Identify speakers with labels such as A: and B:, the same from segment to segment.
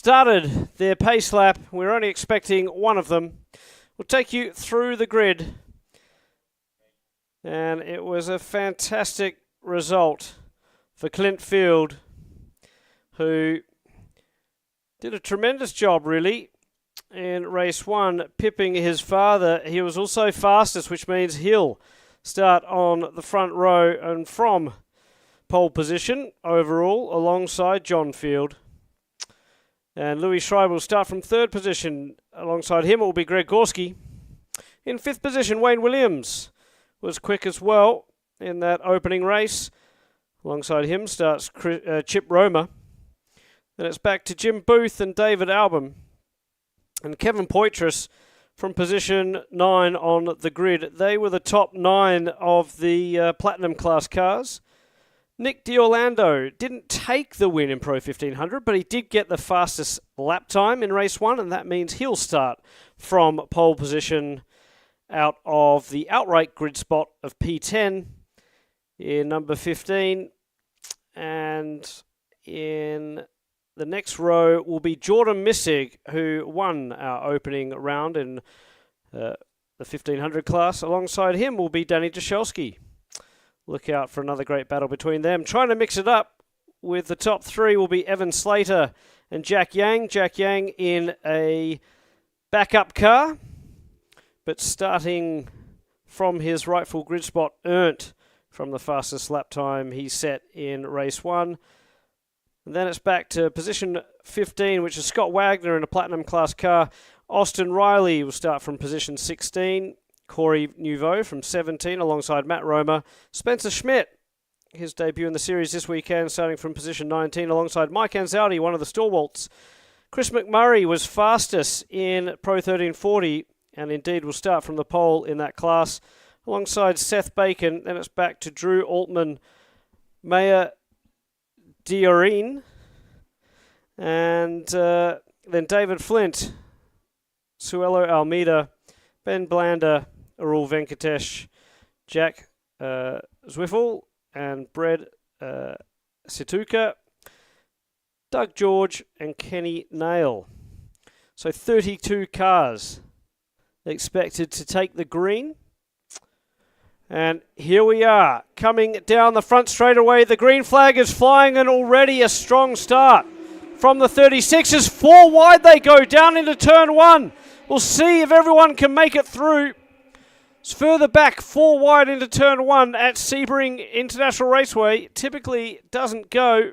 A: started their pace lap. We're only expecting one of them. We'll take you through the grid. And it was a fantastic result for Clint Field, who did a tremendous job, really, in race one, pipping his father. He was also fastest, which means he'll start on the front row and from pole position overall alongside John Field. And Louis Schreiber will start from third position. Alongside him it will be Greg Gorski. In fifth position, Wayne Williams was quick as well in that opening race. Alongside him starts Chip Roma. Then it's back to Jim Booth and David Album. And Kevin Poitras from position 9 on the grid. They were the top 9 of the Platinum class cars. Nick D'Orlando didn't take the win in Pro 1500, but he did get the fastest lap time in race 1, and that means he'll start from pole position out of the outright grid spot of P10 in number 15. And in the next row will be Jordan Missig, who won our opening round in the 1500 class. Alongside him will be Danny Jashelski. Look out for another great battle between them. Trying to mix it up with the top 3 will be Evan Slater and Jack Yang. Jack Yang in a backup car, but starting from his rightful grid spot, earned from the fastest lap time he set in race 1. And then it's back to position 15, which is Scott Wagner in a Platinum class car. Austin Riley will start from position 16. Corey Nouveau from 17 alongside Matt Roma. Spencer Schmidt, his debut in the series this weekend, starting from position 19 alongside Mike Anzaldi, one of the stalwarts. Chris McMurray was fastest in Pro 1340 and indeed will start from the pole in that class alongside Seth Bacon. Then it's back to Drew Altman, Maya Diorine, and then David Flint, Suelo Almeida, Ben Blander, Arul Venkatesh, Jack Zwiffel, and Brad Situka, Doug George, and Kenny Nail. So 32 cars expected to take the green. And here we are, coming down the front straightaway. The green flag is flying, and already a strong start from the 36s. 4 wide they go down into turn 1. We'll see if everyone can make it through. It's further back, 4 wide into turn 1 at Sebring International Raceway. Typically doesn't go,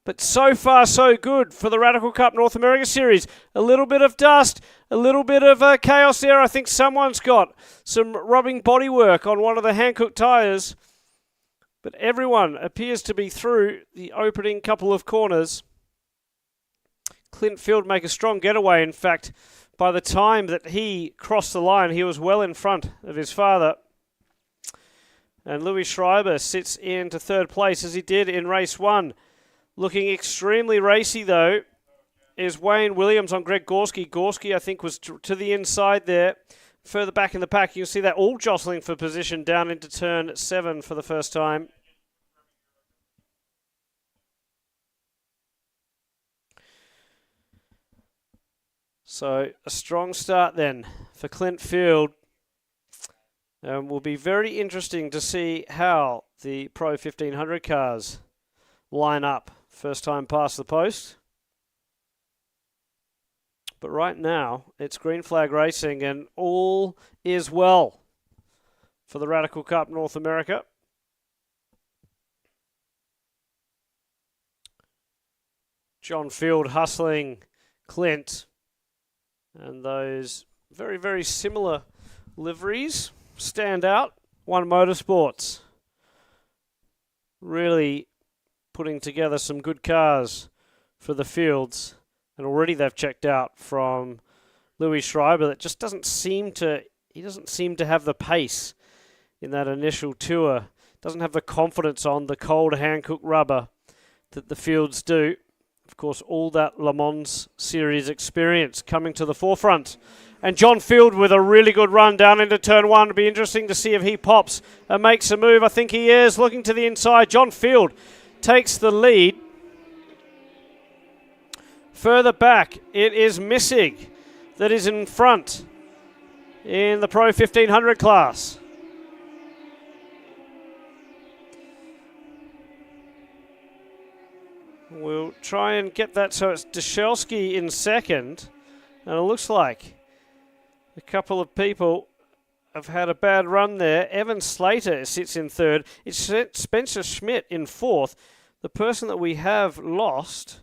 A: but so far so good for the Radical Cup North America Series. A little bit of dust, a little bit of chaos there. I think someone's got some rubbing bodywork on one of the Hankook tyres, but everyone appears to be through the opening couple of corners. Clint Field make a strong getaway. In fact, by the time that he crossed the line, he was well in front of his father. And Louis Schreiber sits into third place as he did in race 1. Looking extremely racy, though, is Wayne Williams on Greg Gorski. Gorski, I think, was to the inside there. Further back in the pack, you can see that all jostling for position down into turn 7 for the first time. So a strong start then for Clint Field. Will be very interesting to see how the Pro 1500 cars line up. First time past the post. But right now, it's green flag racing and all is well for the Radical Cup North America. John Field hustling Clint. And those very, very similar liveries stand out. One Motorsports really putting together some good cars for the Fields. And already they've checked out from Louis Schreiber. That just doesn't seem to have the pace in that initial tour. Doesn't have the confidence on the cold Hankook rubber that the Fields do. Of course, all that Le Mans Series experience coming to the forefront. And John Field with a really good run down into turn 1. It'll be interesting to see if he pops and makes a move. I think he is. Looking to the inside, John Field takes the lead. Further back, it is Missig that is in front in the Pro 1500 class. We'll try and get that so it's Delski in second. And it looks like a couple of people have had a bad run there. Evan Slater sits in third. It's Spencer Schmidt in fourth. The person that we have lost,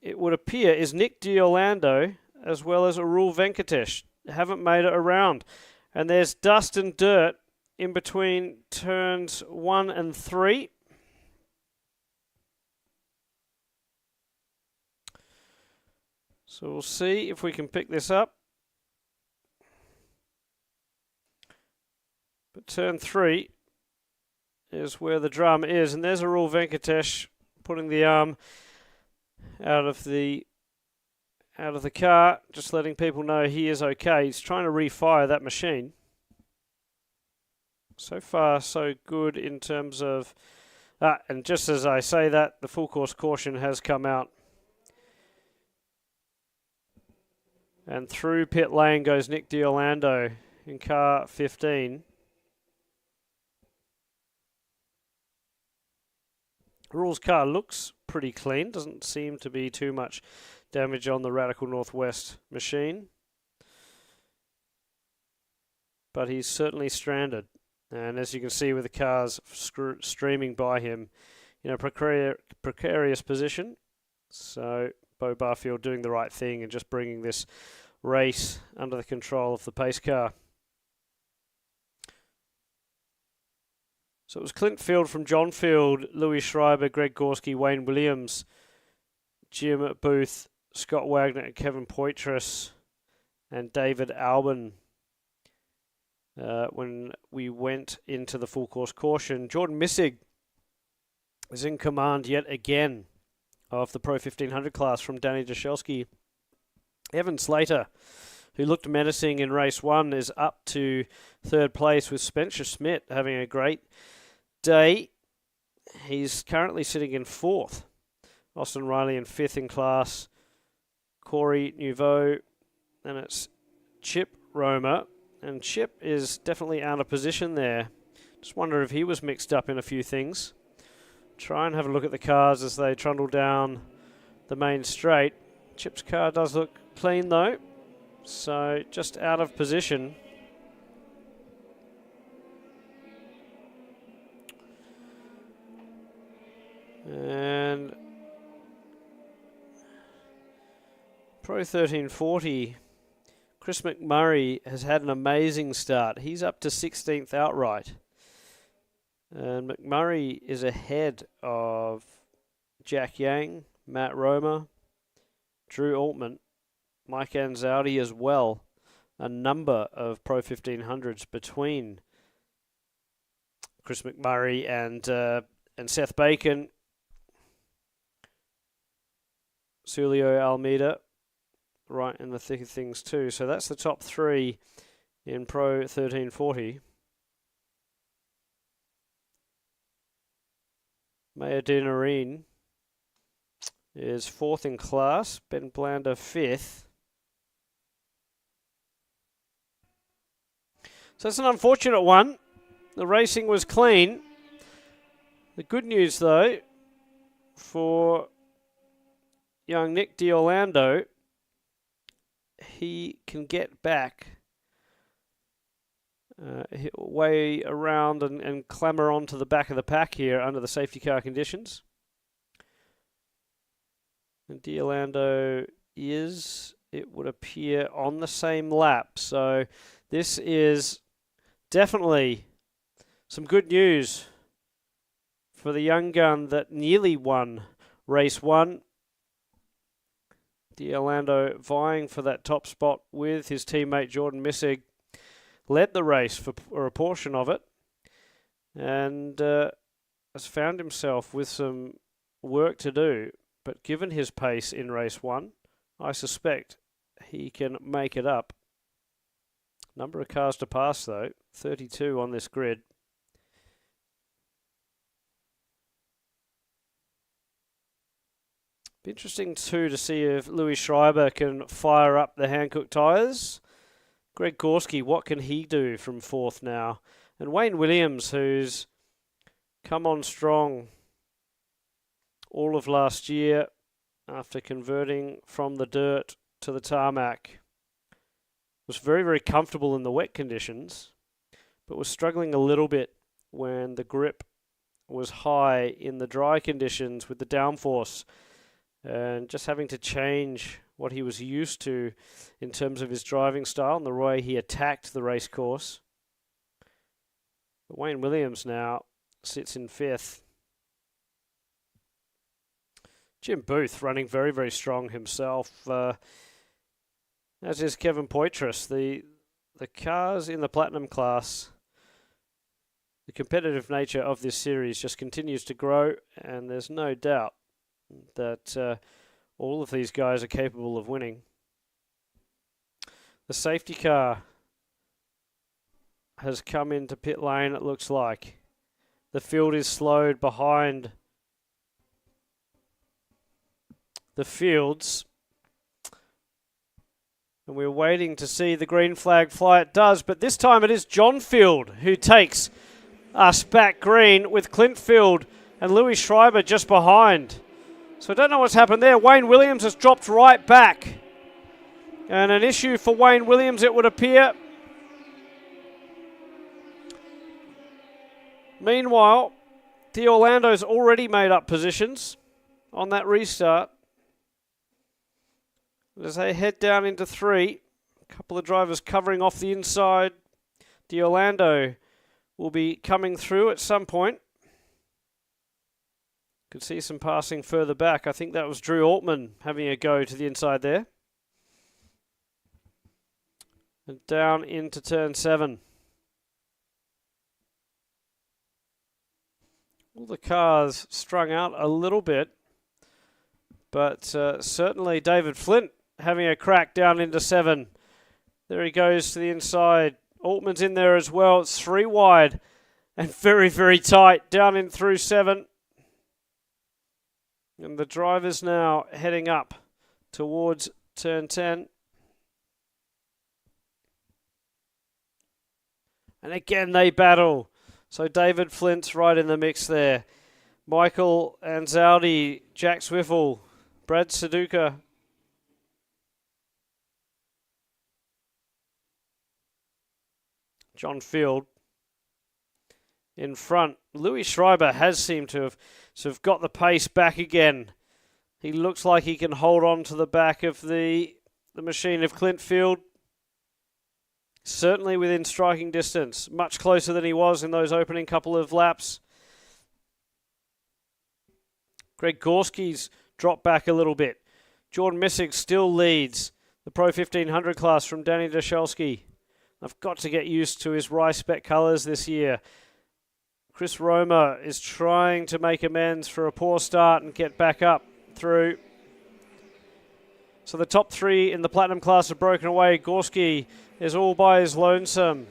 A: it would appear, is Nick D'Orlando as well as Arul Venkatesh. Haven't made it around. And there's dust and dirt in between turns 1 and 3. So we'll see if we can pick this up. But turn 3 is where the drama is. And there's Arul Venkatesh putting the arm out of the car, just letting people know he is okay. He's trying to refire that machine. So far, so good in terms of... and just as I say that, the full course caution has come out. And through pit lane goes Nick D'Orlando in car 15. Arul's car looks pretty clean. Doesn't seem to be too much damage on the Radical Northwest machine. But he's certainly stranded. And as you can see with the cars streaming by him, in a precarious position. So Bo Barfield doing the right thing and just bringing this race under the control of the pace car. So it was Clint Field from John Field, Louis Schreiber, Greg Gorski, Wayne Williams, Jim Booth, Scott Wagner, and Kevin Poitras, and David Albin. When we went into the full course caution, Jordan Missig is in command yet again of the Pro 1500 class from Danny Delski. Evan Slater, who looked menacing in race 1, is up to third place with Spencer Schmidt having a great day. He's currently sitting in fourth. Austin Riley in fifth in class. Corey Nouveau, and it's Chip Roma. And Chip is definitely out of position there. Just wonder if he was mixed up in a few things. Try and have a look at the cars as they trundle down the main straight. Chip's car does look clean though, so just out of position. And Pro 1340, Chris McMurray has had an amazing start. He's up to 16th outright. And McMurray is ahead of Jack Yang, Matt Roma, Drew Altman, Mike Anzaldi as well. A number of Pro 1500s between Chris McMurray and Seth Bacon, Sulio Almeida, right in the thick of things too. So that's the top 3 in Pro 1340. Maya Dinarine is 4th in class. Ben Blander 5th. So it's an unfortunate one. The racing was clean. The good news though for young Nick D'Orlando, he can get back way around and clamber onto the back of the pack here under the safety car conditions. And D'Orlando is, it would appear, on the same lap. So this is definitely some good news for the young gun that nearly won race 1. D'Orlando vying for that top spot with his teammate Jordan Missig. Led the race for a portion of it and has found himself with some work to do. But given his pace in race 1, I suspect he can make it up. Number of cars to pass though, 32 on this grid. Be interesting too to see if Louis Schreiber can fire up the Hankook tyres. Greg Gorski, what can he do from fourth now? And Wayne Williams, who's come on strong all of last year after converting from the dirt to the tarmac. Was very, very comfortable in the wet conditions, but was struggling a little bit when the grip was high in the dry conditions with the downforce, and just having to change what he was used to in terms of his driving style and the way he attacked the race course. But Wayne Williams now sits in fifth. Jim Booth running very, very strong himself, as is Kevin Poitras. The cars in the Platinum class, the competitive nature of this series just continues to grow, and there's no doubt that all of these guys are capable of winning. The safety car has come into pit lane, it looks like. The field is slowed behind the fields, and we're waiting to see the green flag fly. It does, but this time it is John Field who takes us back green, with Clint Field and Louis Schreiber just behind. So I don't know what's happened there. Wayne Williams has dropped right back, and an issue for Wayne Williams, it would appear. Meanwhile, the Orlando's already made up positions on that restart. As they head down into three, a couple of drivers covering off the inside. The Orlando will be coming through at some point. Could see some passing further back. I think that was Drew Altman having a go to the inside there. And down into turn 7. All the cars strung out a little bit, but certainly David Flint having a crack down into 7. There he goes to the inside. Altman's in there as well. It's 3 wide and very, very tight down in through 7. And the driver's now heading up towards turn 10. And again they battle. So David Flint's right in the mix there. Michael Anzaldi, Jack Swiffle, Brad Suduka. John Field in front. Louis Schreiber has seemed to have sort of got the pace back again. He looks like he can hold on to the back of the machine of Clint Field. Certainly within striking distance. Much closer than he was in those opening couple of laps. Greg Gorski's dropped back a little bit. Jordan Missig still leads the Pro 1500 class from Danny Delski. I've got to get used to his Rye Spec colours this year. Chris Roma is trying to make amends for a poor start and get back up through. So the top 3 in the Platinum class have broken away. Gorski is all by his lonesome.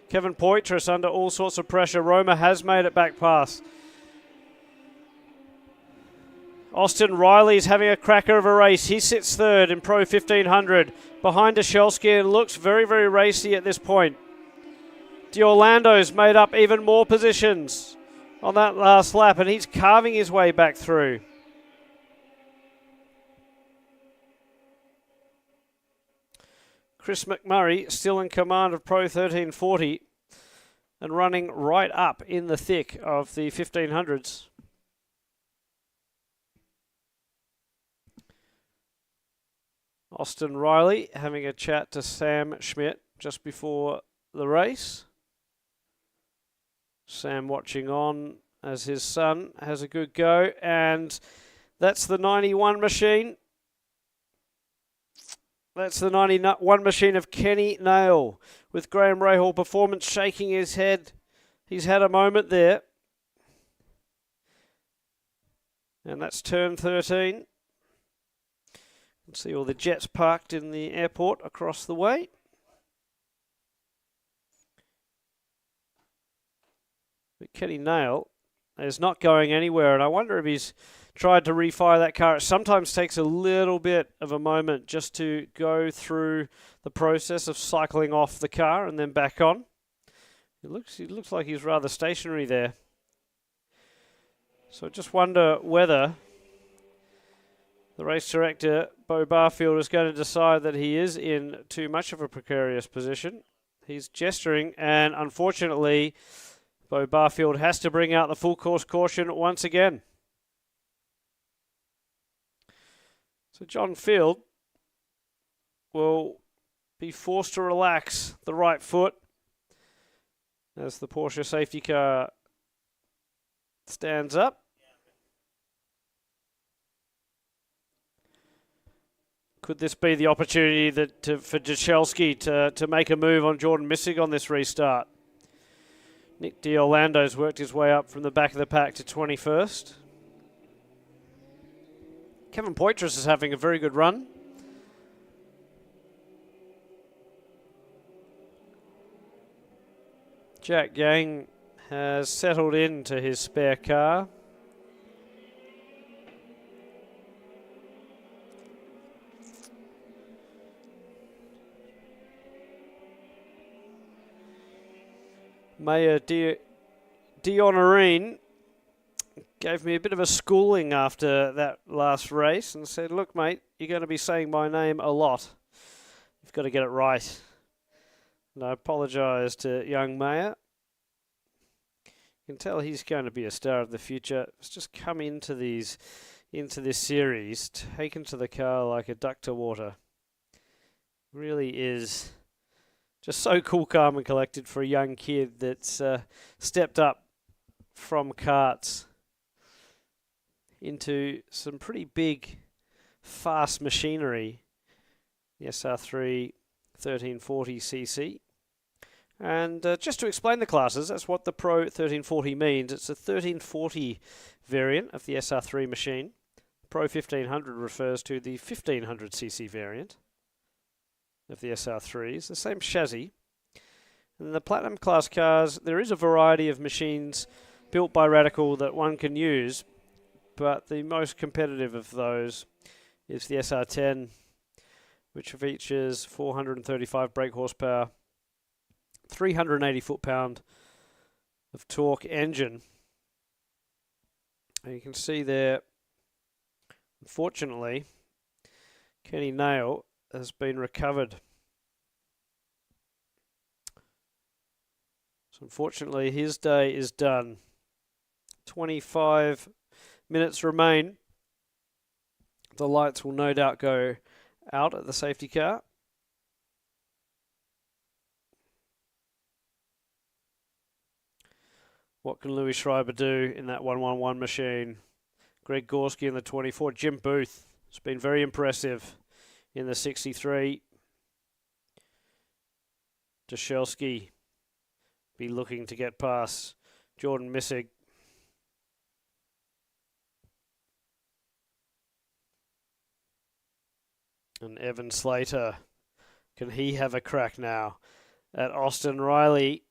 A: Kevin Poitras under all sorts of pressure. Roma has made it back past. Austin Riley's having a cracker of a race. He sits third in Pro 1500 behind Delski and looks very, very racy at this point. The Orlando's made up even more positions on that last lap, and he's carving his way back through. Chris McMurray still in command of Pro 1340 and running right up in the thick of the 1500s. Austin Riley having a chat to Sam Schmidt just before the race. Sam watching on as his son has a good go, and that's the 91 machine. That's the 91 machine of Kenny Nail, with Graham Rahal Performance shaking his head. He's had a moment there. And that's turn 13. You can see all the jets parked in the airport across the way. But Kenny Nail is not going anywhere, and I wonder if he's tried to refire that car. It sometimes takes a little bit of a moment just to go through the process of cycling off the car and then back on. It looks like he's rather stationary there. So I just wonder whether the race director, Bo Barfield, is going to decide that he is in too much of a precarious position. He's gesturing, and unfortunately, Bo Barfield has to bring out the full course caution once again. So John Field will be forced to relax the right foot as the Porsche safety car stands up. Could this be the opportunity for Delski to make a move on Jordan Missig on this restart? Nick D'Orlando's worked his way up from the back of the pack to 21st. Kevin Poitras is having a very good run. Jack Yang has settled into his spare car. Mayor Dionorine gave me a bit of a schooling after that last race and said, look, mate, you're going to be saying my name a lot. You've got to get it right. And I apologise to young Mayor. You can tell he's going to be a star of the future. He's just come into this series, taken to the car like a duck to water. Really is just so cool, calm and collected for a young kid that's stepped up from karts into some pretty big, fast machinery. The SR3 1340cc. And just to explain the classes, that's what the Pro 1340 means. It's a 1340 variant of the SR3 machine. Pro 1500 refers to the 1500cc variant of the SR3s, the same chassis. In the Platinum class cars, there is a variety of machines built by Radical that one can use, but the most competitive of those is the SR10, which features 435 brake horsepower, 380 foot-pound of torque engine. And you can see there, unfortunately, Kenny Nail has been recovered. So unfortunately, his day is done. 25 minutes remain. The lights will no doubt go out at the safety car. What can Louis Schreiber do in that 111 machine? Greg Gorski in the 24. Jim Booth has been very impressive in the 63. Delski be looking to get past Jordan Missig. And Evan Slater, can he have a crack now at Austin Riley?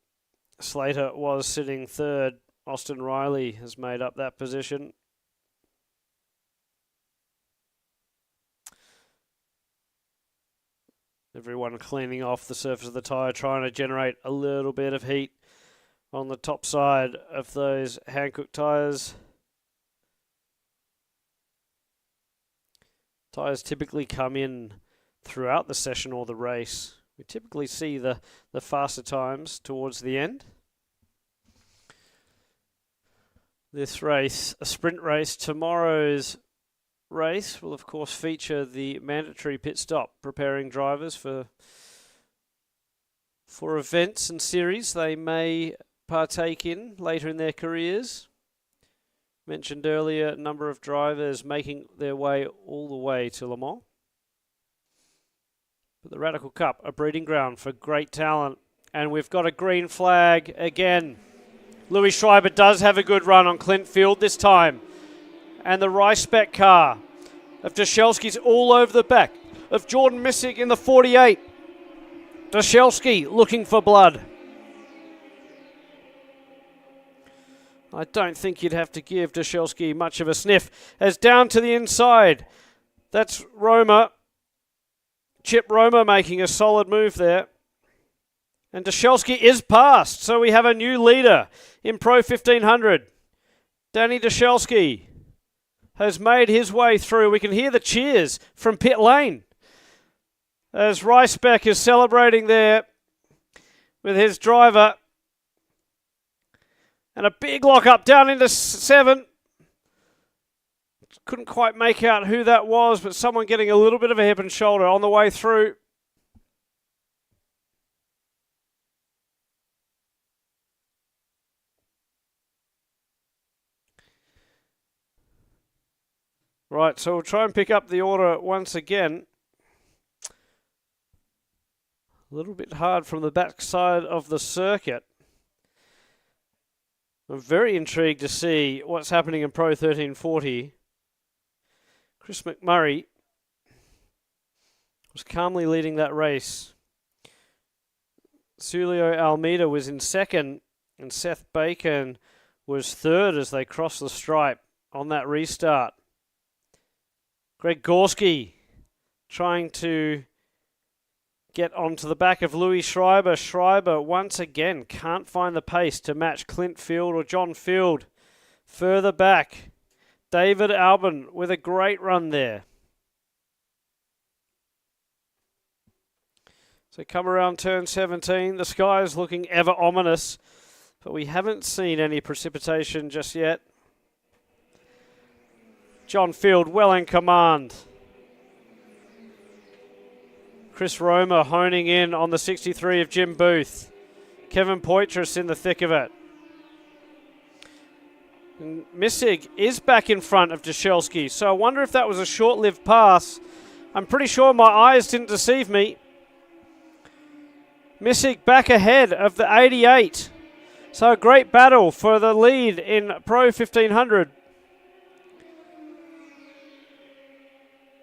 A: Slater was sitting third. Austin Riley has made up that position. Everyone cleaning off the surface of the tyre, trying to generate a little bit of heat on the top side of those Hankook tyres. Tyres typically come in throughout the session or the race. We typically see the faster times towards the end. This race, a sprint race, tomorrow's race will of course feature the mandatory pit stop, preparing drivers for events and series they may partake in later in their careers. Mentioned earlier, a number of drivers making their way all the way to Le Mans. But the Radical Cup, a breeding ground for great talent. And we've got a green flag again. Louis Schreiber does have a good run on Clint Field this time. And the Rice-Spec car of Delski's all over the back of Jordan Missig in the 48. Delski looking for blood. I don't think you'd have to give Delski much of a sniff. As down to the inside, that's Roma. Chip Roma making a solid move there. And Delski is past, so we have a new leader in Pro 1500. Danny Delski has made his way through. We can hear the cheers from pit lane as Ricebeck is celebrating there with his driver. And a big lock up down into 7. Couldn't quite make out who that was, but someone getting a little bit of a hip and shoulder on the way through. Right, so we'll try and pick up the order once again. A little bit hard from the backside of the circuit. I'm very intrigued to see what's happening in Pro 1340. Chris McMurray was calmly leading that race. Sulio Almeida was in second, and Seth Bacon was third as they crossed the stripe on that restart. Greg Gorski trying to get onto the back of Louis Schreiber. Schreiber once again can't find the pace to match Clint Field or John Field. Further back, David Albin with a great run there. So come around turn 17. The sky is looking ever ominous, but we haven't seen any precipitation just yet. John Field well in command. Chris Roma honing in on the 63 of Jim Booth. Kevin Poitras in the thick of it. And Missig is back in front of Delski, so I wonder if that was a short-lived pass. I'm pretty sure my eyes didn't deceive me. Missig back ahead of the 88. So a great battle for the lead in Pro 1500.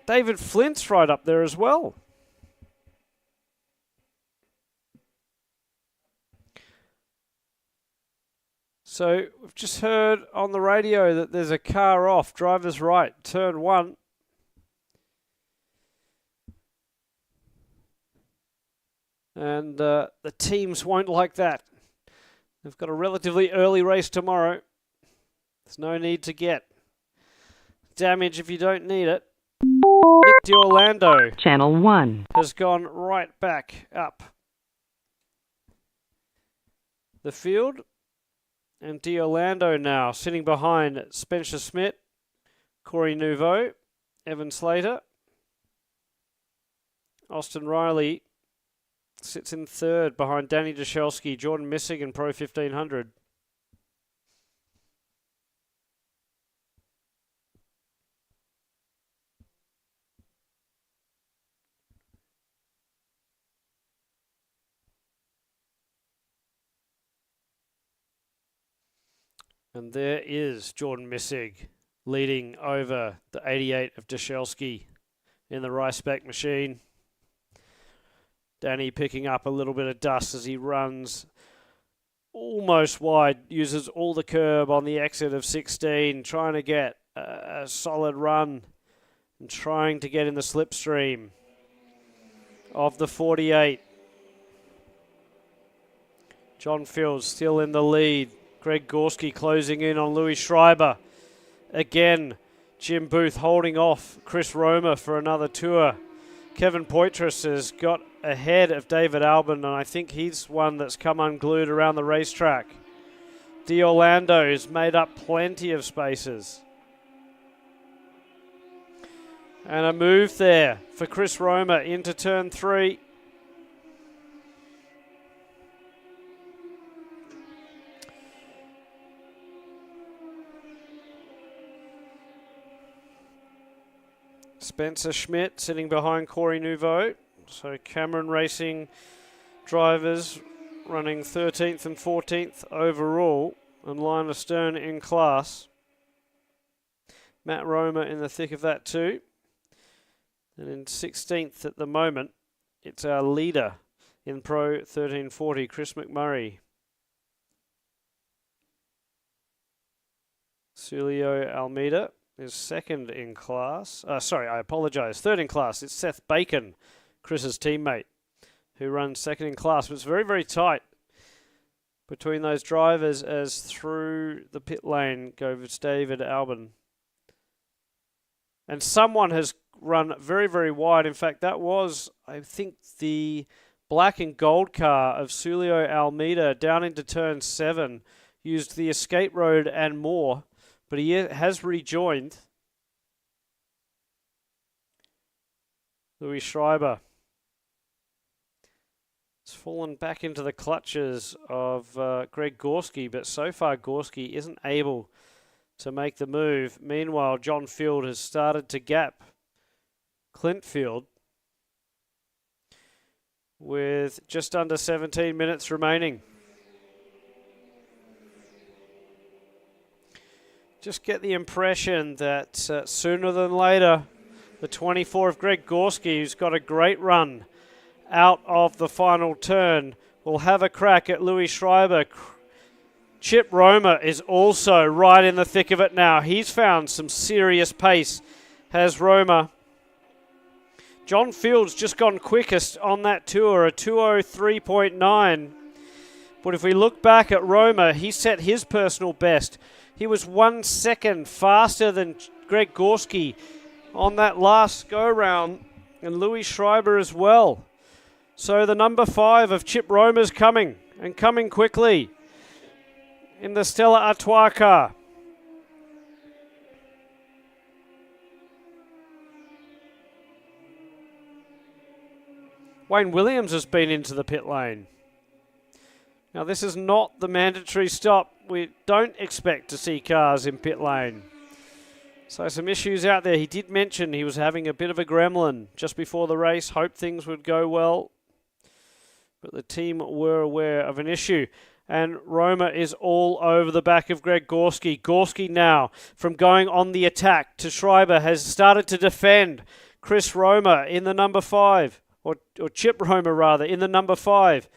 A: David Flint's right up there as well. So we've just heard on the radio that there's a car off, driver's right, turn 1. And the teams won't like that. They've got a relatively early race tomorrow. There's no need to get damage if you don't need it. Nick D'Orlando,
B: Channel 1,
A: has gone right back up the field. And D'Orlando now sitting behind Spencer Smith, Corey Nouveau, Evan Slater. Austin Riley sits in third behind Danny Delski, Jordan Missig in Pro 1500. And there is Jordan Missig leading over the 88 of Delski in the Ricebeck machine. Danny picking up a little bit of dust as he runs almost wide, uses all the curb on the exit of 16, trying to get a solid run and trying to get in the slipstream of the 48. John Fields still in the lead. Greg Gorski closing in on Louis Schreiber. Again, Jim Booth holding off Chris Roma for another tour. Kevin Poitras has got ahead of David Albin, and I think he's one that's come unglued around the racetrack. D'Orlando's made up plenty of spaces. And a move there for Chris Roma into turn 3. Spencer Schmidt sitting behind Corey Nouveau. So Cameron Racing drivers running 13th and 14th overall, and Liner Stern in class. Matt Roma in the thick of that too. And in 16th at the moment, it's our leader in Pro 1340, Chris McMurray. Julio Almeida is second in class. Sorry, I apologise. Third in class. It's Seth Bacon, Chris's teammate, who runs second in class. But it's very, very tight between those drivers as through the pit lane goes David Albin. And someone has run very, very wide. In fact, that was, I think, the black and gold car of Julio Almeida down into turn 7. Used the escape road and more, but he has rejoined Louis Schreiber. It's fallen back into the clutches of Greg Gorski, but so far Gorski isn't able to make the move. Meanwhile, John Field has started to gap Clint Field with just under 17 minutes remaining. Just get the impression that sooner than later, the 24 of Greg Gorski, who's got a great run out of the final turn, will have a crack at Louis Schreiber. Chip Roma is also right in the thick of it now. He's found some serious pace, has Roma. John Field's just gone quickest on that tour, a 2:03.9. But if we look back at Roma, he set his personal best. He was 1 second faster than Greg Gorski on that last go-round, and Louis Schreiber as well. So the number 5 of Chip Roma's coming, and coming quickly in the Stella Artois car. Wayne Williams has been into the pit lane. Now this is not the mandatory stop. We don't expect to see cars in pit lane. So some issues out there. He did mention he was having a bit of a gremlin just before the race. Hoped things would go well. But the team were aware of an issue. And Roma is all over the back of Greg Gorski. Gorski now, from going on the attack to Schreiber, has started to defend Chris Roma in the number 5. Or Chip Roma, rather, in the number 5.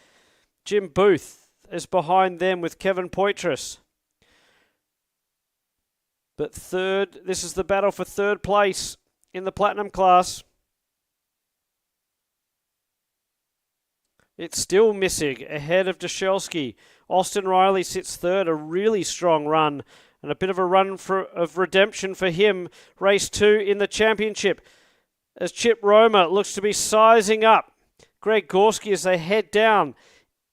A: Jim Booth is behind them with Kevin Poitras. But third, this is the battle for third place in the Platinum class. It's still Missig ahead of Delski. Austin Riley sits third, a really strong run and a bit of a run of redemption for him. Race 2 in the championship as Chip Roma looks to be sizing up Greg Gorski as they head down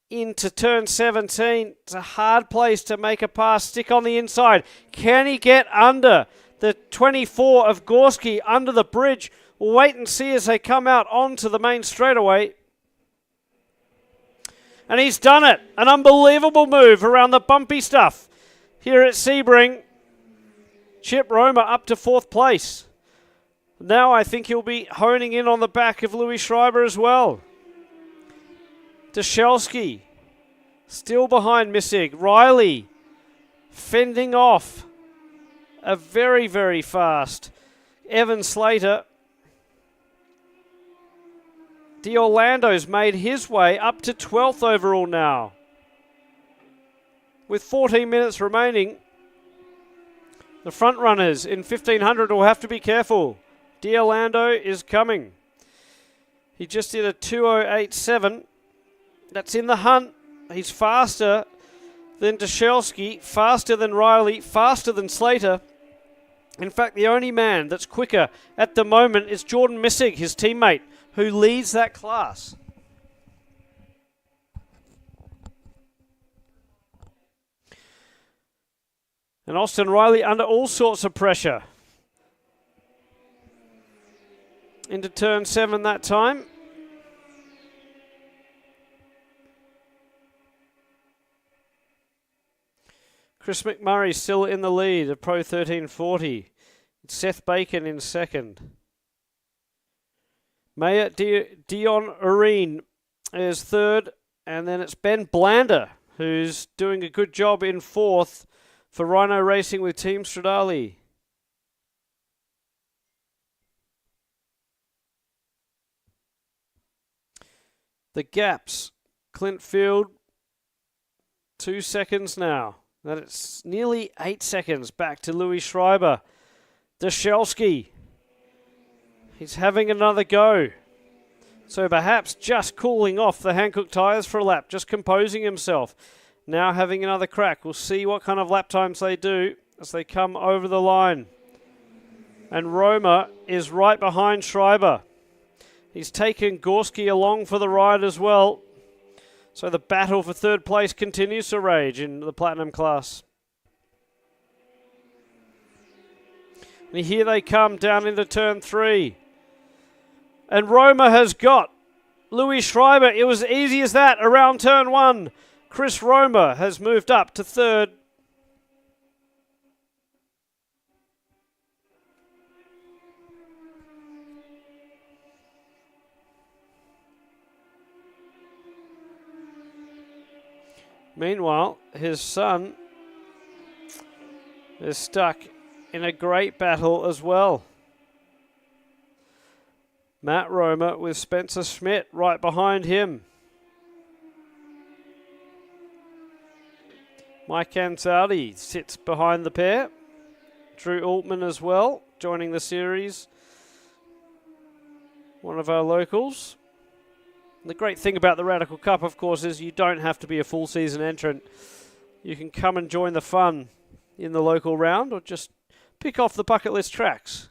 A: into turn 17. It's a hard place to make a pass. Stick on the inside. Can he get under the 24 of Gorski under the bridge? We'll wait and see as they come out onto the main straightaway. And he's done it. An unbelievable move around the bumpy stuff here at Sebring. Chip Roma up to 4th place. Now I think he'll be honing in on the back of Louis Schreiber as well. Delski still behind Missig. Riley fending off a very, very fast Evan Slater. D'Orlando's made his way up to 12th overall now. With 14 minutes remaining, the front runners in 1500 will have to be careful. D'Orlando is coming. He just did a 2:08.7. That's in the hunt. He's faster than Delski, faster than Riley, faster than Slater. In fact, the only man that's quicker at the moment is Jordan Missig, his teammate, who leads that class. And Austin Riley under all sorts of pressure. Into turn 7 that time. Chris McMurray still in the lead of Pro 1340. It's Seth Bacon in second. Maya Dion Areen is third. And then it's Ben Blander, who's doing a good job in 4th for Rhino Racing with Team Stradale. The gaps. Clint Field, 2 seconds now. That it's nearly 8 seconds back to Louis Schreiber. Delski. He's having another go. So perhaps just cooling off the Hankook tyres for a lap, just composing himself. Now having another crack. We'll see what kind of lap times they do as they come over the line. And Roma is right behind Schreiber. He's taken Gorski along for the ride as well. So the battle for third place continues to rage in the Platinum class. And here they come down into turn 3. And Roma has got Louis Schreiber. It was easy as that around turn 1. Chris Roma has moved up to third. Meanwhile, his son is stuck in a great battle as well. Matt Roma with Spencer Schmidt right behind him. Mike Ansaldi sits behind the pair. Drew Altman as well, joining the series. One of our locals. The great thing about the Radical Cup, of course, is you don't have to be a full season entrant. You can come and join the fun in the local round or just pick off the bucket list tracks.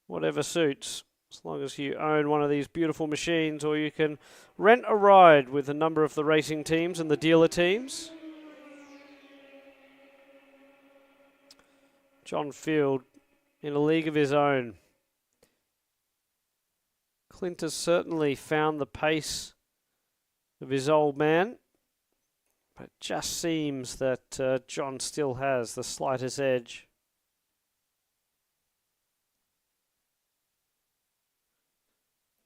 A: Whatever suits, as long as you own one of these beautiful machines, or you can rent a ride with a number of the racing teams and the dealer teams. John Field in a league of his own. Clint has certainly found the pace of his old man, but it just seems that John still has the slightest edge.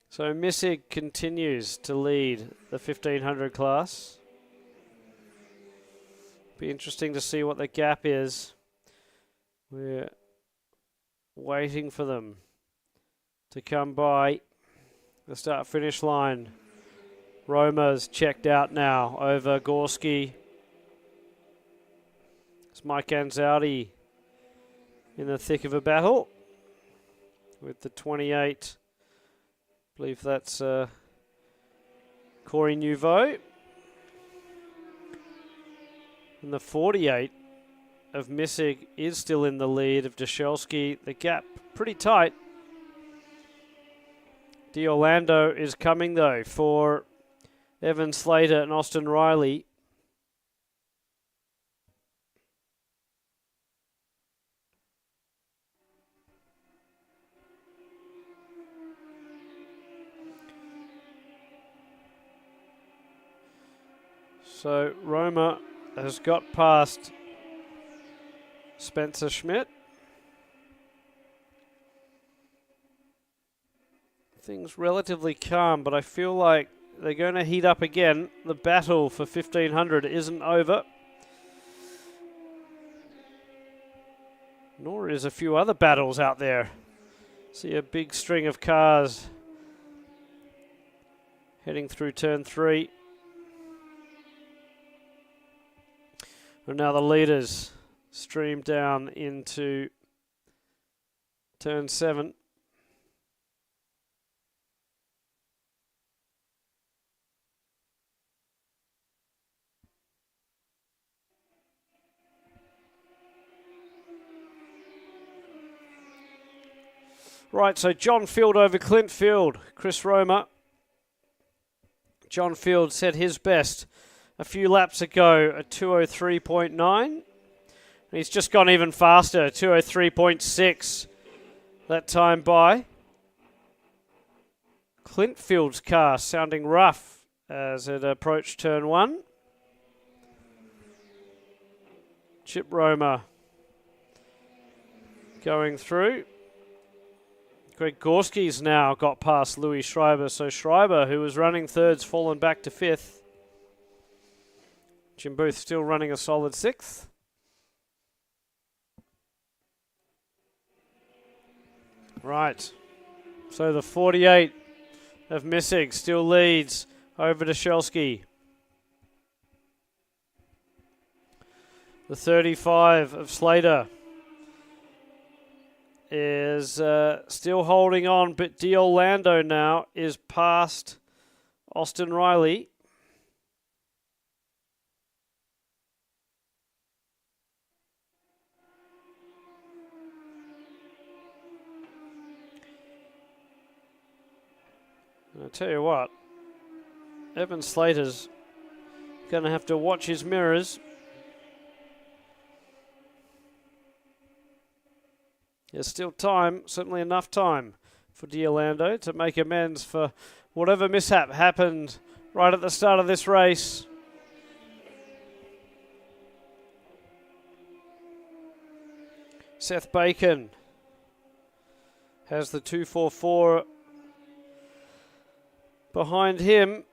A: So Missig continues to lead the 1500 class. Be interesting to see what the gap is. We're waiting for them to come by the start-finish line. Roma's checked out now over Gorski. It's Mike Ansaldi in the thick of a battle with the 28. I believe that's Corey Nouveau. And the 48 of Missig is still in the lead of Delski. The gap pretty tight. D'Orlando is coming though for Evan Slater and Austin Riley. So Roma has got past Spencer Schmidt. Things relatively calm, but I feel like they're going to heat up again. The battle for 1500 isn't over. Nor is a few other battles out there. See a big string of cars heading through turn 3. And now the leaders stream down into turn 7. Right, so John Field over Clint Field. Chris Roma. John Field set his best a few laps ago at 2:03.9. He's just gone even faster, 2:03.6 that time by. Clint Field's car sounding rough as it approached turn 1. Chip Roma going through. Greg Gorski's now got past Louis Schreiber, so Schreiber, who was running thirds, fallen back to 5th. Jim Booth still running a solid 6th. Right, so the 48 of Missig still leads over to Delski. The 35 of Slater is still holding on, but D'Orlando now is past Austin Riley. And I tell you what, Evan Slater's going to have to watch his mirrors. There's still time, certainly enough time for D'Orlando to make amends for whatever mishap happened right at the start of this race. Seth Bacon has the 244 behind him.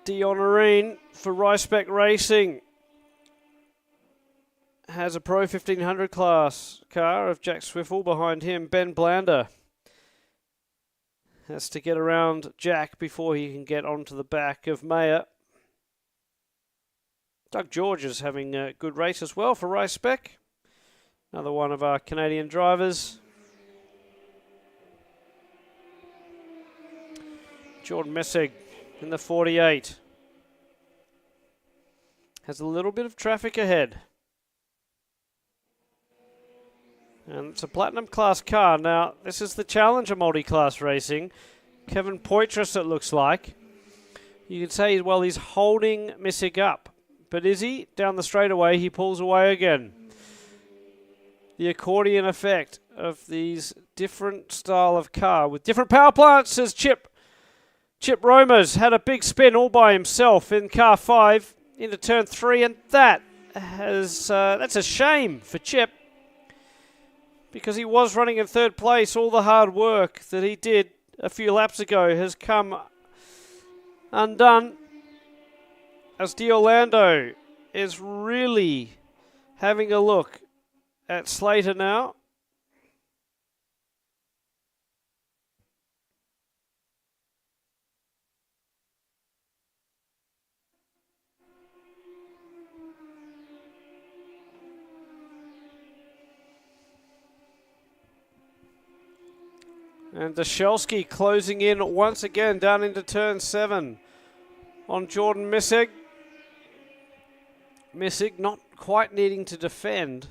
A: Dion Areen for Ryspec Racing has a Pro 1500 class car of Jack Swiffle behind him. Ben Blander has to get around Jack before he can get onto the back of Mayer. Doug George is having a good race as well for Ryspec. Another one of our Canadian drivers. Jordan Messig in the 48. Has a little bit of traffic ahead. And it's a Platinum class car. Now, this is the Challenger multi-class racing. Kevin Poitras, it looks like. You could say, well, he's holding Messig up. But is he? Down the straightaway, he pulls away again. The accordion effect of these different style of car with different power plants as Chip Roma's had a big spin all by himself in car 5 into turn 3, and that's a shame for Chip because he was running in third place. All the hard work that he did a few laps ago has come undone as D'Orlando is really having a look at Slater now. And Delski closing in once again down into turn 7 on Jordan Messig. Messig not quite needing to defend,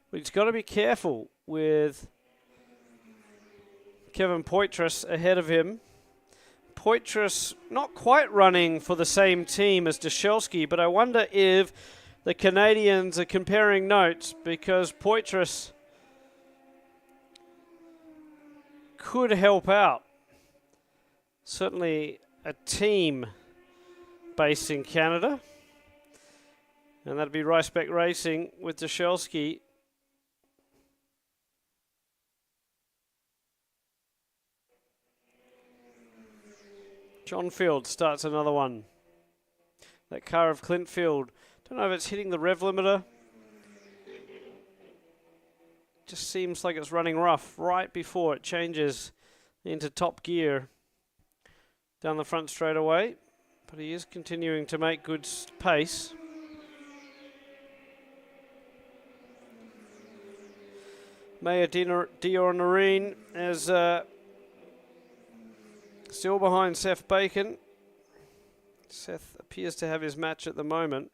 A: but he's got to be careful with Kevin Poitras ahead of him. Poitras not quite running for the same team as Delski, but I wonder if the Canadians are comparing notes because Poitras could help out. Certainly a team based in Canada. And that'd be Ryspec Racing with Delski. John Field starts another one. That car of Clint Field. Don't know if it's hitting the rev limiter. Just seems like it's running rough right before it changes into top gear down the front straight away. But he is continuing to make good pace. Mayer Dion is still behind Seth Bacon. Seth appears to have his match at the moment.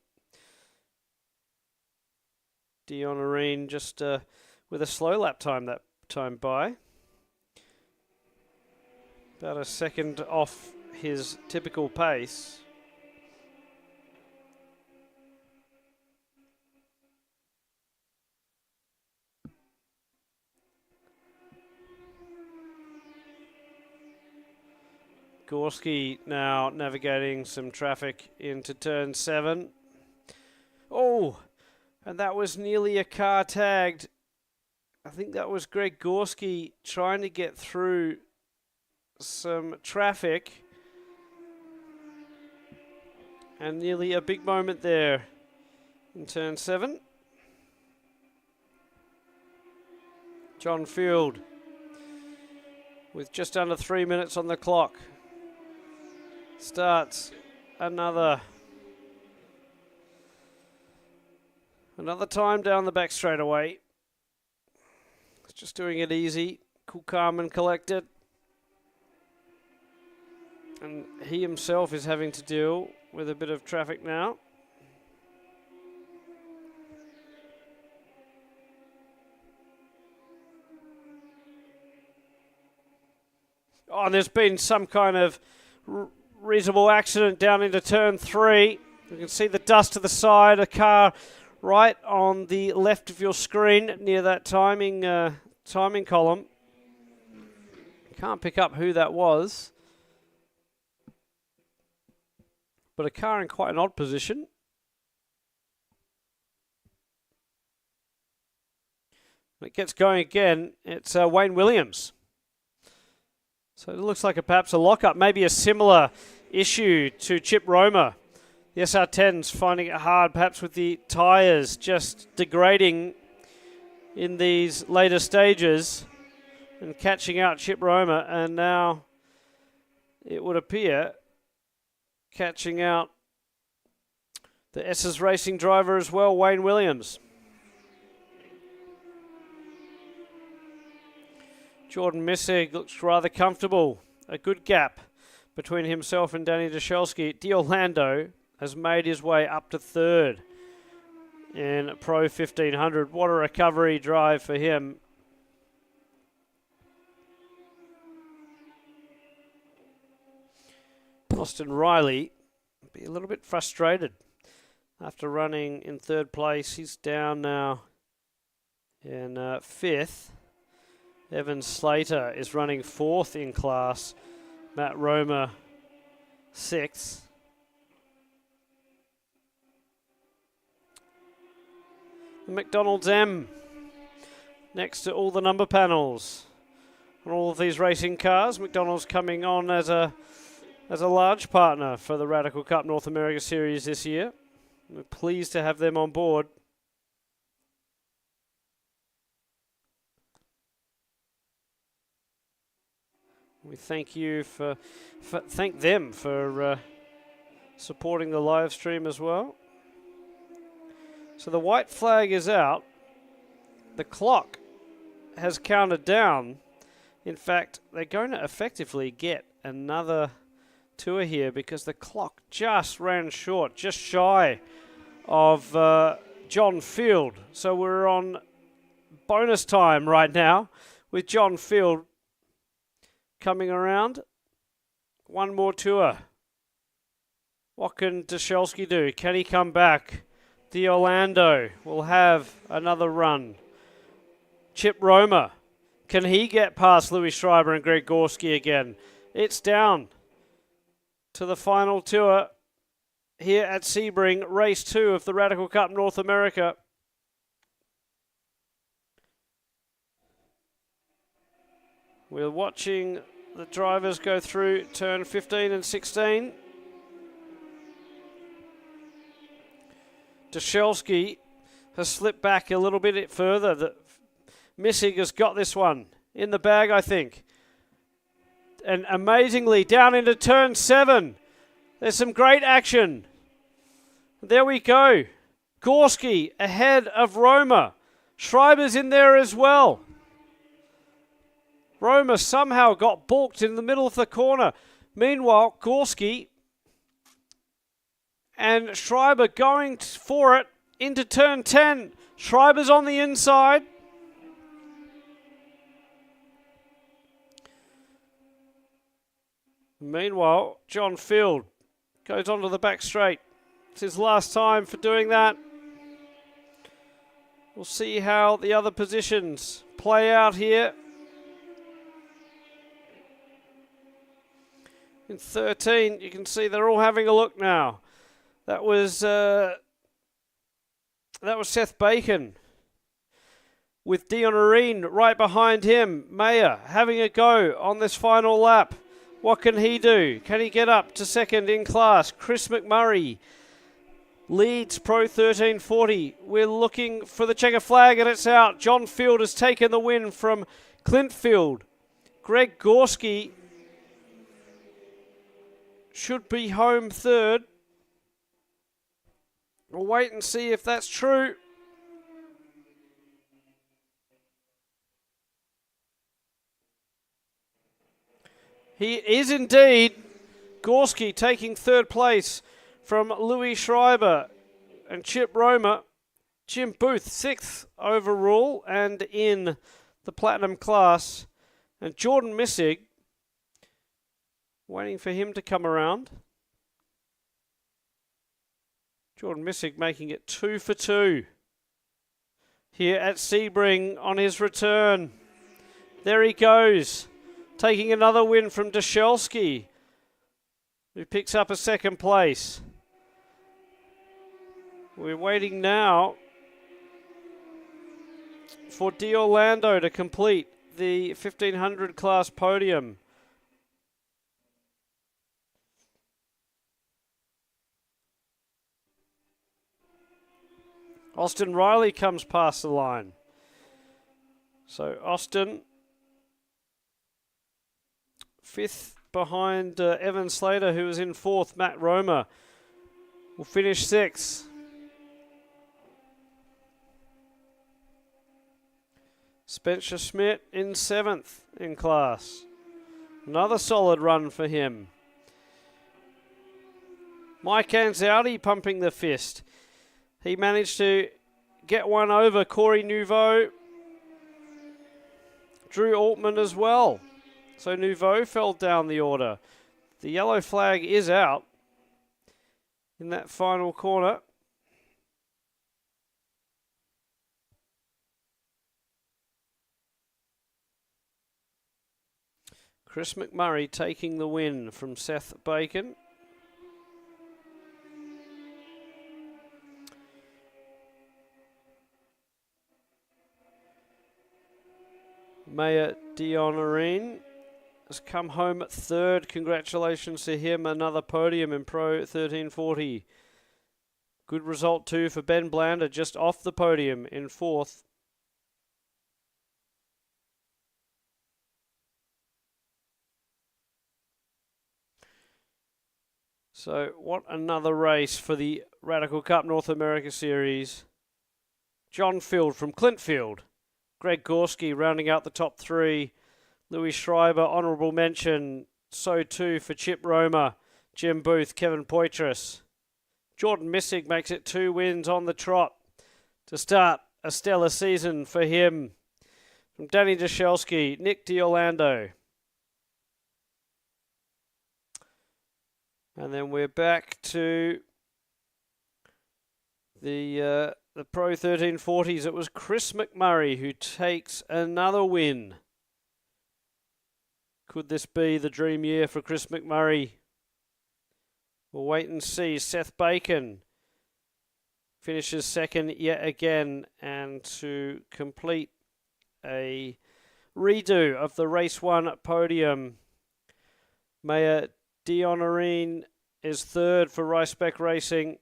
A: Dion just with a slow lap time that time by. About a second off his typical pace. Gorski now navigating some traffic into turn 7. Oh, and that was nearly a car tagged. I think that was Greg Gorski trying to get through some traffic. And nearly a big moment there in turn 7. John Field with just under 3 minutes on the clock starts another Another time down the back straightaway. Just doing it easy, cool, calm and collected. And he himself is having to deal with a bit of traffic now. Oh, and there's been some kind of reasonable accident down into turn 3. You can see the dust to the side, a car right on the left of your screen near that timing column. Can't pick up who that was. But a car in quite an odd position. When it gets going again, it's Wayne Williams. So it looks like perhaps a lockup, maybe a similar issue to Chip Roma. The SR10's finding it hard, perhaps with the tyres just degrading in these later stages and catching out Chip Roma, and now it would appear catching out the S's Racing driver as well, Wayne Williams. Jordan Missig looks rather comfortable. A good gap between himself and Danny Delski. D'Orlando has made his way up to third in Pro 1500. What a recovery drive for him. Austin Riley be a little bit frustrated after running in third place. He's down now in fifth. Evan Slater is running fourth in class. Matt Roma, sixth. The McDonald's M next to all the number panels on all of these racing cars. McDonald's coming on as a large partner for the Radical Cup North America Series this year. We're pleased to have them on board. We thank you thank them for supporting the live stream as well. So the white flag is out. The clock has counted down. In fact, they're going to effectively get another tour here because the clock just ran short, just shy of John Field. So we're on bonus time right now with John Field coming around. One more tour. What can Delski do? Can he come back? D'Orlando will have another run. Chip Roma, can he get past Louis Schreiber and Greg Gorski again? It's down to the final tour here at Sebring, race 2 of the Radical Cup North America. We're watching the drivers go through turn 15 and 16. Delski has slipped back a little bit further. Missig has got this one in the bag, I think. And amazingly, down into turn 7. There's some great action. There we go. Gorski ahead of Roma. Schreiber's in there as well. Roma somehow got balked in the middle of the corner. Meanwhile, Gorski and Schreiber going for it into turn 10. Schreiber's on the inside. Meanwhile, John Field goes onto the back straight. It's his last time for doing that. We'll see how the other positions play out here. In 13, you can see they're all having a look now. That was Seth Bacon with Dion Areen right behind him. Mayer having a go on this final lap. What can he do? Can he get up to second in class? Chris McMurray leads Pro 1340. We're looking for the checker flag and it's out. John Field has taken the win from Clint Field. Greg Gorski should be home third. We'll wait and see if that's true. He is indeed. Gorski taking third place from Louis Schreiber and Chip Roma. Jim Booth, 6th overall and in the Platinum class. And Jordan Missig, waiting for him to come around. Jordan Missig making it 2 for 2 here at Sebring on his return. There he goes, taking another win from Delski, who picks up a second place. We're waiting now for D'Orlando to complete the 1500 class podium. Austin Riley comes past the line. So Austin, 5th behind Evan Slater, who was in 4th. Matt Roma will finish 6th. Spencer Schmidt in 7th in class. Another solid run for him. Mike Anzaldi pumping the fist. He managed to get one over Corey Nouveau. Drew Altman as well. So Nouveau fell down the order. The yellow flag is out in that final corner. Chris McMurray taking the win from Seth Bacon. Maya Dionorine has come home at 3rd. Congratulations to him. Another podium in Pro 1340. Good result too for Ben Blander, just off the podium in 4th. So what another race for the Radical Cup North America Series. John Field from Clint Field. Greg Gorski rounding out the top 3. Louis Schreiber, honourable mention. So too for Chip Roma, Jim Booth, Kevin Poitras. Jordan Missig makes it 2 wins on the trot to start a stellar season for him. From Danny Delski, Nick D'Orlando. And then we're back to the Pro 1340s. It was Chris McMurray who takes another win. Could this be the dream year for Chris McMurray? We'll wait and see. Seth Bacon finishes 2nd yet again, and to complete a redo of the race 1 podium, Maya Dionorine is 3rd for Ricebeck Racing.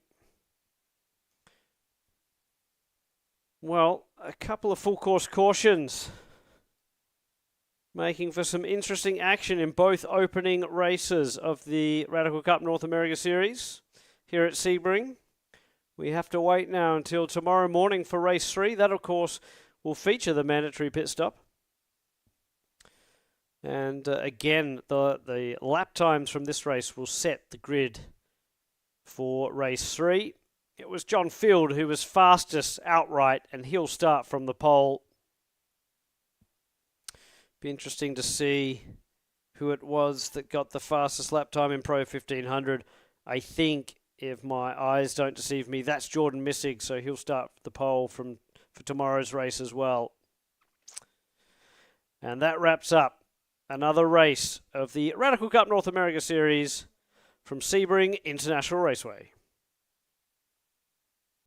A: Well, a couple of full course cautions, making for some interesting action in both opening races of the Radical Cup North America Series here at Sebring. We have to wait now until tomorrow morning for race 3. That, of course, will feature the mandatory pit stop. And again, the lap times from this race will set the grid for race 3. It was John Field who was fastest outright, and he'll start from the pole. Be interesting to see who it was that got the fastest lap time in Pro 1500. I think, if my eyes don't deceive me, that's Jordan Missig, so he'll start the pole for tomorrow's race as well. And that wraps up another race of the Radical Cup North America Series from Sebring International Raceway.